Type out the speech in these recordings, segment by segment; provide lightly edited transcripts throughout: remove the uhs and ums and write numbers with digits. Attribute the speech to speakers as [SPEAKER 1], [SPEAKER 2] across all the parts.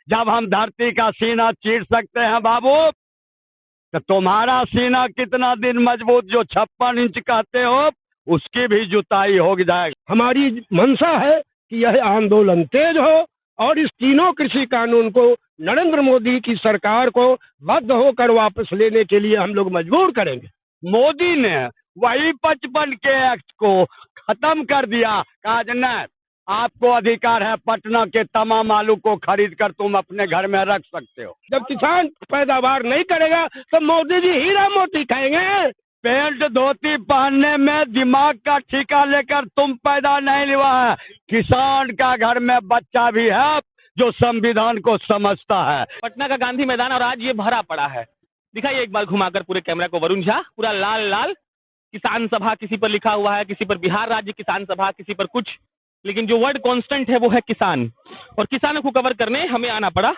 [SPEAKER 1] जब हम धरती का सीना चीर सकते हैं बाबू, तो तुम्हारा सीना कितना दिन मजबूत, जो 56 इंच कहते हो, उसकी भी जुताई हो जाएगी।
[SPEAKER 2] हमारी मंशा है कि यह आंदोलन तेज हो और इस तीनों कृषि कानून को नरेंद्र मोदी की सरकार को बाध्य होकर वापस लेने के लिए हम लोग मजबूर करेंगे।
[SPEAKER 1] मोदी ने वही 55 के एक्ट को खत्म कर दिया, कहा नहीं, आपको अधिकार है पटना के तमाम आलू को खरीद कर तुम अपने घर में रख सकते हो।
[SPEAKER 2] जब किसान पैदावार नहीं करेगा तो मोदी जी हीरा मोती खाएंगे।
[SPEAKER 1] पैंट धोती पहनने में दिमाग का ठिका लेकर तुम पैदा नहीं हुआ है। किसान का घर में बच्चा भी है जो संविधान को समझता है।
[SPEAKER 3] पटना का गांधी मैदान और आज ये भरा पड़ा है। दिखाइए एक बार घुमाकर पूरे कैमरा को वरुण झा, पूरा लाल लाल। किसान सभा किसी पर लिखा हुआ है, किसी पर बिहार राज्य किसान सभा, किसी पर कुछ, लेकिन जो वर्ड कांस्टेंट है वो है किसान। और किसानों को कवर करने हमें आना पड़ा,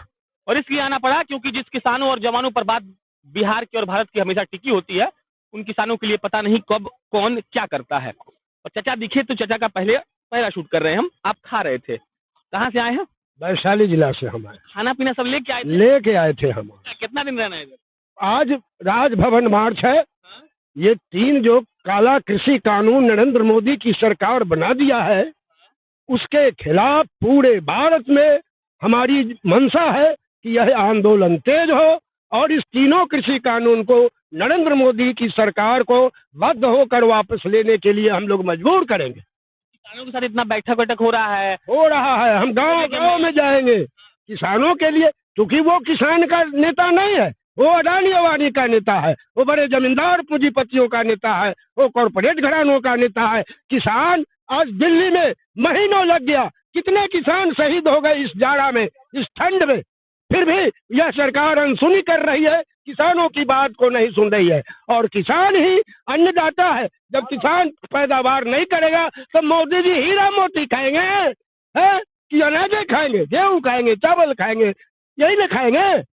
[SPEAKER 3] और इसलिए आना पड़ा क्योंकि जिस किसानों और जवानों पर बात बिहार की और भारत की हमेशा टिकी होती है, उन किसानों के लिए पता नहीं कब कौन क्या करता है। और चाचा दिखे तो चाचा का पहला शूट कर रहे हैं हम। आप खा रहे थे, कहाँ से आए हैं?
[SPEAKER 2] वैशाली जिला से हम आए।
[SPEAKER 3] खाना पीना सब लेके आए थे?
[SPEAKER 2] लेके आए थे हम।
[SPEAKER 3] कितना दिन रहना है इधर?
[SPEAKER 2] आज राजभवन मार्च है। ये 3 जो काला कृषि कानून नरेंद्र मोदी की सरकार बना दिया है, उसके खिलाफ पूरे भारत में हमारी मंशा है कि यह आंदोलन तेज हो और इस तीनों कृषि कानून को नरेंद्र मोदी की सरकार को बाध्य होकर वापस लेने के लिए हम लोग मजबूर करेंगे।
[SPEAKER 3] किसानों के साथ इतना बैठक बैठक हो रहा है।
[SPEAKER 2] हम गांव गांव में जाएंगे किसानों के लिए, क्योंकि वो किसान का नेता नहीं है, वो अडानी अवानी का नेता है, वो बड़े जमींदार पूंजीपतियों का नेता है, वो कॉर्पोरेट घरानों का नेता है। किसान आज दिल्ली में महीनों लग गया, कितने किसान शहीद हो गए इस जाड़ा में, इस ठंड में, फिर भी यह सरकार अनसुनी कर रही है, किसानों की बात को नहीं सुन रही है। और किसान ही अन्नदाता है। जब किसान पैदावार नहीं करेगा तो मोदी जी हीरा मोती खाएंगे हैं कि अनाज खाएंगे, गेहूं खाएंगे, चावल खाएंगे, यही ना खाएंगे।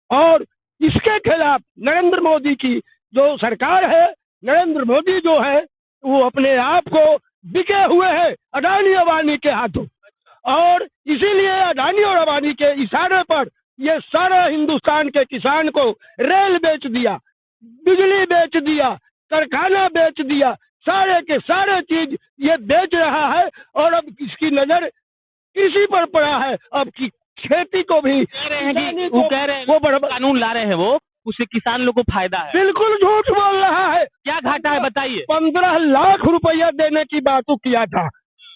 [SPEAKER 2] और इसके खिलाफ नरेंद्र मोदी की जो सरकार है, नरेंद्र मोदी जो है वो अपने आप को बिके हुए है अडानी अवानी के हाथों, और इसीलिए अडानी और अवानी के इशारे पर ये सारा हिंदुस्तान के किसान को रेल बेच दिया, बिजली बेच दिया, कारखाना बेच दिया, सारे के सारे चीज ये बेच रहा है। और अब इसकी नजर कृषि पर पड़ा है। अब की खेती को भी
[SPEAKER 3] कह रहे हैं कि वो कह रहे हैं वो बड़ा कानून ला रहे हैं, वो उससे किसान लोग को फायदा है।
[SPEAKER 2] बिल्कुल झूठ बोल रहा है।
[SPEAKER 3] क्या घाटा है बताइए?
[SPEAKER 2] 15 लाख रुपया देने की बात किया था,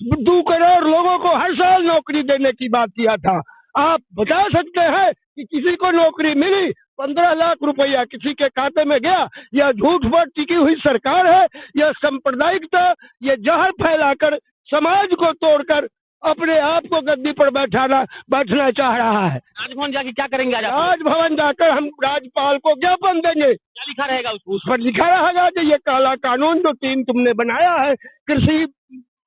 [SPEAKER 2] 2 करोड़ लोगों को हर साल नौकरी देने की बात किया था। आप बता सकते हैं कि किसी को नौकरी मिली? 15 लाख रुपया किसी के खाते में गया? यह झूठ पर टिकी हुई सरकार है। यह सांप्रदायिकता, यह जहर फैलाकर समाज को तोड़कर अपने आप को गद्दी पर बैठना चाह रहा है।
[SPEAKER 3] राजभवन जाके क्या करेंगे आज?
[SPEAKER 2] राजभवन जाकर हम राज्यपाल को ज्ञापन देंगे।
[SPEAKER 3] क्या लिखा रहेगा
[SPEAKER 2] उस पर? लिखा रहेगा कि ये काला कानून जो 3 तुमने बनाया है कृषि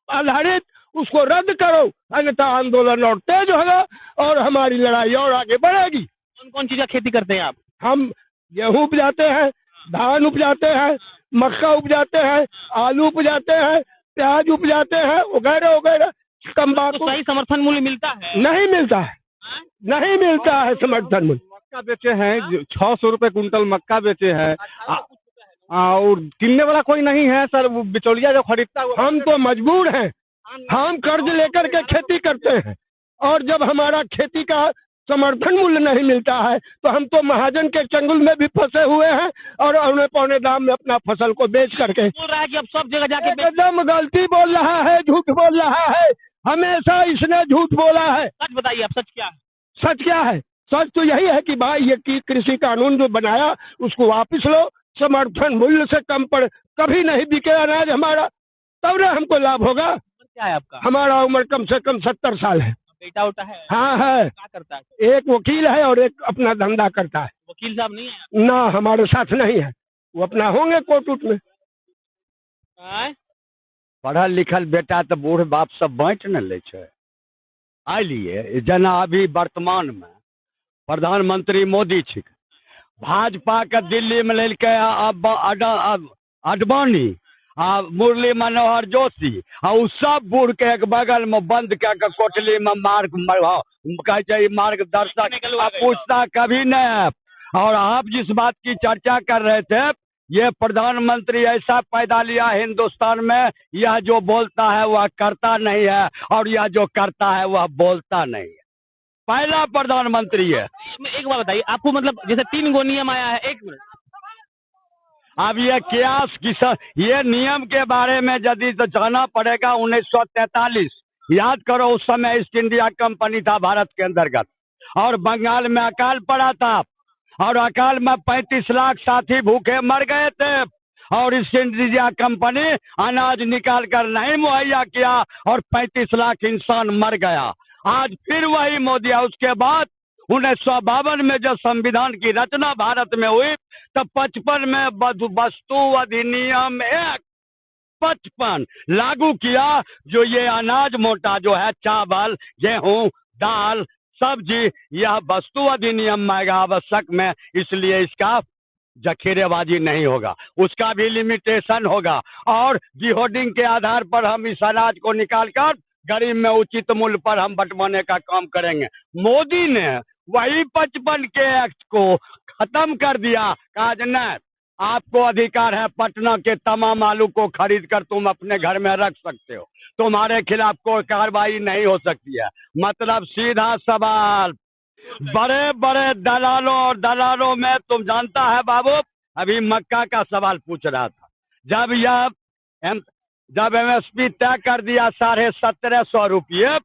[SPEAKER 2] आधारित, उसको रद्द करो, अन्यथा आंदोलन और तेज होगा और हमारी लड़ाई और आगे बढ़ेगी।
[SPEAKER 3] कौन कौन चीज का खेती करते हैं आप?
[SPEAKER 2] हम गेहूं उपजाते हैं, धान उपजाते हैं, मक्का उपजाते हैं, आलू उपजाते हैं, प्याज उपजाते हैं, वगैरह वगैरह। तंबाकू।
[SPEAKER 3] तो सही समर्थन मूल्य मिलता है?
[SPEAKER 2] नहीं मिलता है, नहीं मिलता है समर्थन मूल्य।
[SPEAKER 1] मक्का बेचे हैं 600 रुपए कुंटल मक्का बेचे हैं, और किनने वाला कोई नहीं है सर। वो बिचौलिया जो खरीदता है,
[SPEAKER 2] हम तो मजबूर हैं। हम कर्ज लेकर के खेती करते हैं, और जब हमारा खेती का समर्थन मूल्य नहीं मिलता है तो हम तो महाजन के चंगुल में भी फंसे हुए हैं, और औने पौने दाम में अपना फसल को बेच करके।
[SPEAKER 3] बोल रहा है कि अब सब जगह जाके
[SPEAKER 2] एकदम गलती बोल रहा है, झूठ बोल रहा है। हमेशा इसने झूठ बोला है।
[SPEAKER 3] सच बताइए, अब सच क्या है?
[SPEAKER 2] सच क्या है? सच तो यही है कि भाई ये कृषि कानून जो बनाया उसको वापस लो, समर्थन मूल्य से कम पर कभी नहीं बिके अनाज हमारा, तब ना हमको लाभ होगा।
[SPEAKER 3] क्या है आपका?
[SPEAKER 2] हमारा उम्र कम से कम 70 साल है।
[SPEAKER 3] बेटा उठा है?
[SPEAKER 2] हाँ है।
[SPEAKER 3] क्या करता है?
[SPEAKER 2] एक वकील है और एक अपना धंधा करता है।
[SPEAKER 3] वकील साहब नहीं है?
[SPEAKER 2] ना, हमारे साथ नहीं है, वो अपना होंगे कोर्ट उट में।
[SPEAKER 1] पढ़ल लिखल बेटा तो बूढ़ बाप सब बाँट न ले छे। आइलिए जना अभी वर्तमान में प्रधानमंत्री मोदी छिक, भाजपा के दिल्ली में लेलकै अब अडवाणी, मुरली मनोहर जोशी उ सब बूढ़ के एक बगल में बंद कर कोठली में मार्गदर्शक पूछता कभी नहीं है। और आप जिस बात की चर्चा कर रहे थे, ये प्रधानमंत्री ऐसा पैदा लिया हिंदुस्तान में, यह जो बोलता है वह करता नहीं है और यह जो करता है वह बोलता नहीं है। पहला प्रधानमंत्री है।
[SPEAKER 3] एक बात बताइए, आपको मतलब जैसे 3 गो नियम आया है, 1 मिनट,
[SPEAKER 1] अब ये क्यास किसान, ये नियम के बारे में यदि तो जाना पड़ेगा 1943, याद करो उस समय ईस्ट इंडिया कंपनी था भारत के अंतर्गत, और बंगाल में अकाल पड़ा था, और अकाल में 35 लाख साथी भूखे मर गए थे, और ईस्ट इंडिया कंपनी अनाज निकाल कर नहीं मुहैया किया और 35 लाख इंसान मर गया। आज फिर वही मोदी है। उसके बाद 1952 में जब संविधान की रचना भारत में हुई तब 55 में वस्तु अधिनियम 55 लागू किया, जो ये अनाज मोटा जो है, चावल, गेहूं, दाल, सब्जी, यह वस्तु अधिनियम में आवश्यक में, इसलिए इसका जखीरेबाजी नहीं होगा, उसका भी लिमिटेशन होगा, और डिहोर्डिंग के आधार पर हम इस अनाज को निकालकर गरीब में उचित मूल्य पर हम बंटवाने का काम करेंगे। मोदी ने वही 55 के एक्ट को खत्म कर दिया, कहा नहीं, आपको अधिकार है पटना के तमाम आलू को खरीद कर तुम अपने घर में रख सकते हो, तुम्हारे खिलाफ कोई कार्रवाई नहीं हो सकती है। मतलब सीधा सवाल, बड़े बड़े दलालों में तुम जानता है बाबू, अभी मक्का का सवाल पूछ रहा था, जब MSP तय कर दिया 1750 रुपये,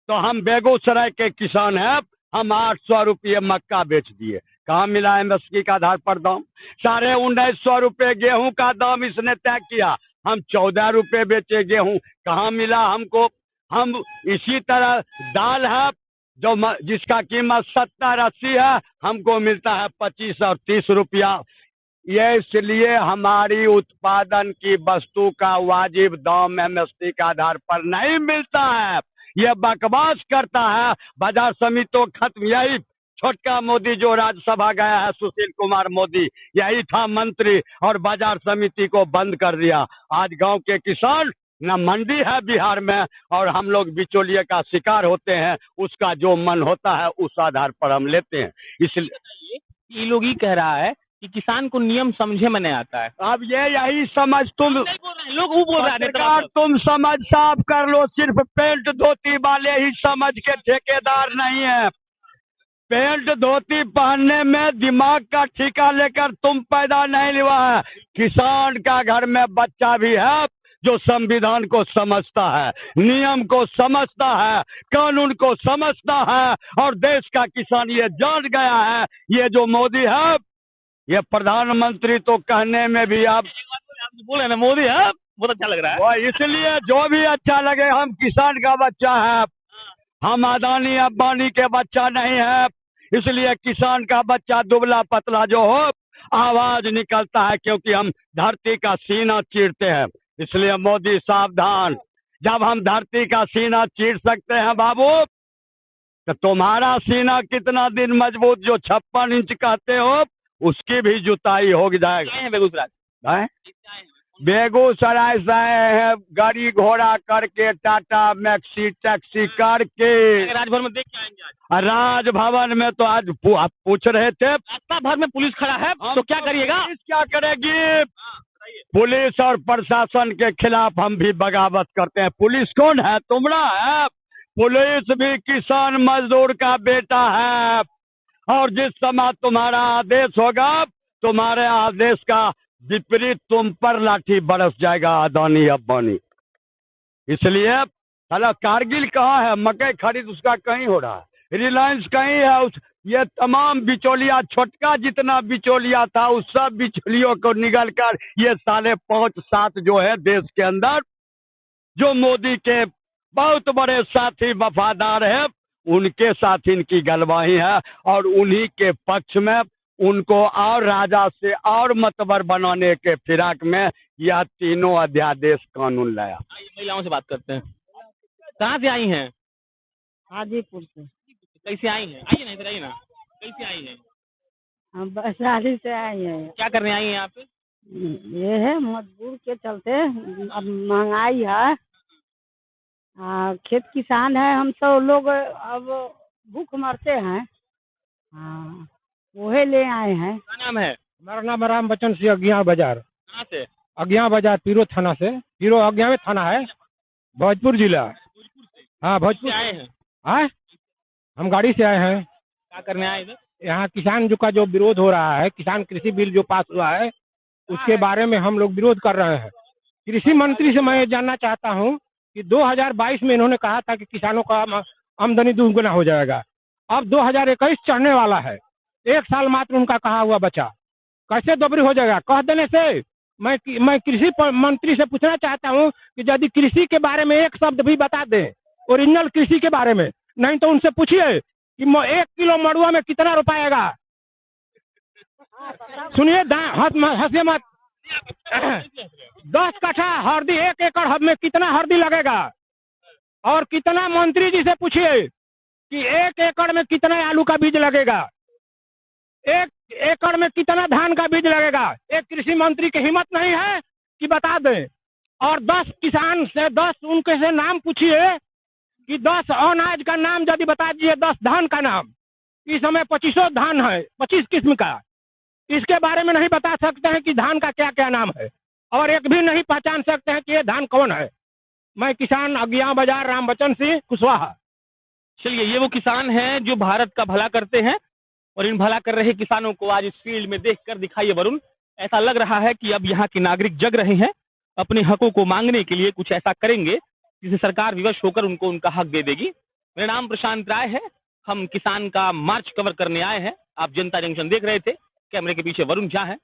[SPEAKER 1] तो हम बेगूसराय के किसान हैं, हम 800 रुपये मक्का बेच दिए। कहाँ मिला MSP का आधार पर दाम? 1950 रुपये गेहूं का दाम इसने तय किया, हम 14 रुपये बेचे गेहूं, कहाँ मिला हमको? हम इसी तरह दाल है जो जिसका कीमत 70-80 है, हमको मिलता है 25 और 30 रुपया। ये इसलिए हमारी उत्पादन की वस्तु का वाजिब दाम MSP के आधार पर नहीं मिलता है। ये बकवास करता है बाजार समिति खत्म। यही छोटका मोदी जो राज्यसभा गया है, सुशील कुमार मोदी, यही था मंत्री, और बाजार समिति को बंद कर दिया। आज गांव के किसान न मंडी है बिहार में, और हम लोग बिचौलिए का शिकार होते हैं, उसका जो मन होता है उस आधार पर हम लेते हैं। इसलिए
[SPEAKER 3] ये लोग ही कह रहा है कि किसान को नियम समझे में नहीं आता है।
[SPEAKER 1] अब यही समझ तुम
[SPEAKER 3] लोग वो बोल रहे हैं,
[SPEAKER 1] तुम समझ साफ कर लो, सिर्फ पेंट धोती वाले ही समझ के ठेकेदार नहीं है। पेंट धोती पहनने में दिमाग का ठेका लेकर तुम पैदा नहीं हुआ है। किसान का घर में बच्चा भी है जो संविधान को समझता है, नियम को समझता है, कानून को समझता है, और देश का किसान ये जान गया है। ये जो मोदी है, ये प्रधानमंत्री तो कहने में भी आप
[SPEAKER 3] बोले ना मोदी है, बहुत अच्छा लग रहा है।
[SPEAKER 1] वो इसलिए जो भी अच्छा लगे, हम किसान का बच्चा है, हम अदानी अंबानी के बच्चा नहीं है। इसलिए किसान का बच्चा दुबला पतला जो हो, आवाज निकलता है, क्योंकि हम धरती का सीना चीरते हैं। इसलिए मोदी सावधान, जब हम धरती का सीना चीर सकते हैं बाबू, तो तुम्हारा सीना कितना दिन मजबूत, जो 56 इंच कहते हो, उसकी भी जुताई हो जाएगा।
[SPEAKER 3] बेगूसराय
[SPEAKER 1] बेगूसराय से आए हैं गाड़ी घोड़ा करके, टाटा मैक्सी टैक्सी करके।
[SPEAKER 3] राजभवन में देख के आएंगे आज।
[SPEAKER 1] राजभवन में तो आज आप पूछ रहे थे,
[SPEAKER 3] रास्ता भर में पुलिस खड़ा है, तो क्या करिएगा?
[SPEAKER 1] पुलिस क्या करेगी? पुलिस और प्रशासन के खिलाफ हम भी बगावत करते हैं। पुलिस कौन है? तुमरा है। पुलिस भी किसान मजदूर का बेटा है, और जिस समय तुम्हारा आदेश होगा, तुम्हारे आदेश का विपरीत तुम पर लाठी बरस जाएगा, अदानी अंबानी। इसलिए साला कारगिल कहाँ है? मकई खरीद उसका कहीं हो रहा है, रिलायंस कहीं है। ये तमाम बिचौलिया, छोटका जितना बिचौलिया था, उस सब बिचौलियों को निगल कर ये साले 5-7 जो है देश के अंदर, जो मोदी के बहुत बड़े साथी वफादार है, उनके साथ इनकी गलवाही है, और उन्हीं के पक्ष में उनको और राजा से और मतबर बनाने के फिराक में यह तीनों अध्यादेश कानून लाया।
[SPEAKER 3] महिलाओं से बात करते हैं। कहाँ से आई हैं?
[SPEAKER 4] हाजीपुर से।
[SPEAKER 3] कैसे आई हैं? आइए ना, इधर आइए ना। कैसे आई हैं?
[SPEAKER 4] हम वैशाली से आए हैं।
[SPEAKER 3] क्या करने आई हैं यहाँ पे?
[SPEAKER 4] ये है मजबूर के चलते, अब महंगाई है। खेत किसान है, हम तो लोग अब भूख मरते हैं। हाँ, वही ले आए हैं।
[SPEAKER 3] क्या नाम है?
[SPEAKER 2] हमारा नाम राम बच्चन सिंह, अज्ञा बाजार।
[SPEAKER 3] कहाँ से?
[SPEAKER 2] अज्ञा बाजार, पीरो थाना से। पीरो अज्ञा थाना है, भोजपुर जिला। हाँ, भोजपुर
[SPEAKER 3] से आए हैं?
[SPEAKER 2] हाँ, हम गाड़ी से आए हैं।
[SPEAKER 3] क्या करने आए इधर?
[SPEAKER 2] यहाँ किसान जो का जो विरोध हो रहा है, किसान कृषि बिल जो पास हुआ है, उसके बारे में हम लोग विरोध कर रहे हैं। कृषि मंत्री से मैं ये जानना चाहता हूँ कि 2022 में इन्होंने कहा था कि किसानों का आमदनी दुगुना हो जाएगा। अब 2021 चढ़ने वाला है, 1 साल मात्र उनका कहा हुआ बचा, कैसे दोबरी हो जाएगा? कह देने से मैं कृषि मंत्री से पूछना चाहता हूँ कि यदि कृषि के बारे में एक शब्द भी बता दें, ओरिजिनल कृषि के बारे में, नहीं तो उनसे पूछिए कि 1 किलो मड़ुआ में कितना रुपया आएगा। सुनिए, हंसिए मत। 10 कट्ठा हल्दी, 1 एकड़ में कितना हल्दी लगेगा? और कितना मंत्री जी से पूछिए कि 1 एकड़ में कितना आलू का बीज लगेगा, 1 एकड़ में कितना धान का बीज लगेगा। एक कृषि मंत्री की हिम्मत नहीं है कि बता दें। और 10 किसान से 10 उनके से नाम पूछिए कि 10 अनाज का नाम यदि बता दीजिए, 10 धान का नाम। इस समय 2500 धान है, 25 किस्म का, इसके बारे में नहीं बता सकते हैं कि धान का क्या क्या नाम है, और एक भी नहीं पहचान सकते हैं कि ये धान कौन है। मैं किसान अज्ञा बाजार राम बच्चन सिंह कुशवाहा।
[SPEAKER 3] चलिए, ये वो किसान हैं जो भारत का भला करते हैं, और इन भला कर रहे किसानों को आज इस फील्ड में देखकर दिखाइए वरुण, ऐसा लग रहा है कि अब यहाँ के नागरिक जग रहे हैं, अपने हकों को मांगने के लिए कुछ ऐसा करेंगे जिसे सरकार विवश होकर उनको उनका हक दे देगी। मेरा नाम प्रशांत राय है, हम किसान का मार्च कवर करने आए हैं। आप जनता जंक्शन देख रहे थे, कैमरे के पीछे वरुण झा है।